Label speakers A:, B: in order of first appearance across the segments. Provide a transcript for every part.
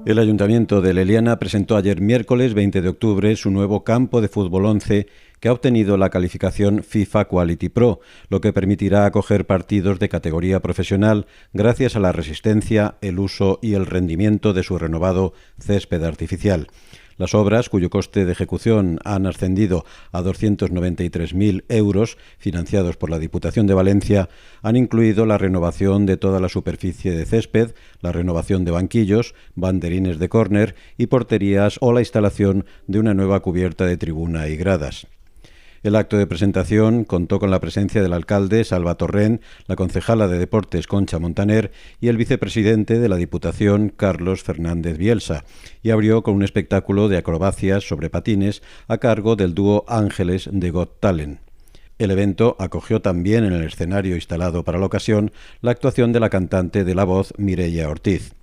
A: El Ayuntamiento de Leliana presentó ayer miércoles 20 de octubre su nuevo campo de fútbol 11 que ha obtenido la calificación FIFA Quality Pro, lo que permitirá acoger partidos de categoría profesional gracias a la resistencia, el uso y el rendimiento de su renovado césped artificial. Las obras, cuyo coste de ejecución han ascendido a 293.000 euros, financiados por la Diputación de Valencia, han incluido la renovación de toda la superficie de césped, la renovación de banquillos, banderines de córner y porterías o la instalación de una nueva cubierta de tribuna y gradas. El acto de presentación contó con la presencia del alcalde Salva Torrent, la concejala de Deportes Concha Montaner y el vicepresidente de la Diputación Carlos Fernández Bielsa, y abrió con un espectáculo de acrobacias sobre patines a cargo del dúo Ángeles de Got Talent. El evento acogió también en el escenario instalado para la ocasión la actuación de la cantante de la voz Mireia Ortiz.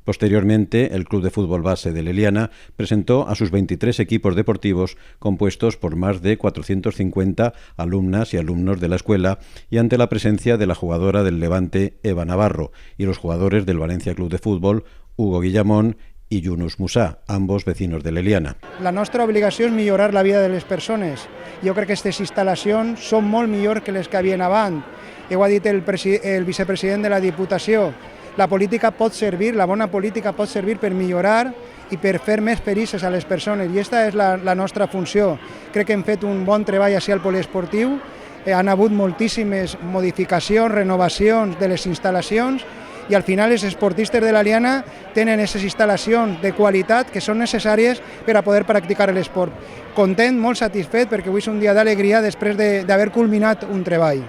A: Posteriormente, el Club de Fútbol Base de Leliana presentó a sus 23 equipos deportivos compuestos por más de 450 alumnas y alumnos de la escuela y ante la presencia de la jugadora del Levante Eva Navarro y los jugadores del Valencia Club de Fútbol Hugo Guillamón i Yunus Musa, ambos vecinos de Leliana.
B: La nostra obligació és millorar la vida de les persones. Jo crec que aquestes instal·lacions són molt millor que les que havien abans. Ho ha dit el vicepresident de la Diputació. La política pot servir, la bona política pot servir per millorar i per fer més felices a les persones, i aquesta és la nostra funció. Crec que hem fet un bon treball així al poliesportiu, han hagut moltíssimes modificacions, renovacions de les instal·lacions, i al final els esportistes de l'Aliana tenen aquestes instal·lacions de qualitat que són necessàries per a poder practicar l'esport. Content, molt satisfet, perquè avui és un dia d'alegria després d'haver culminat un treball.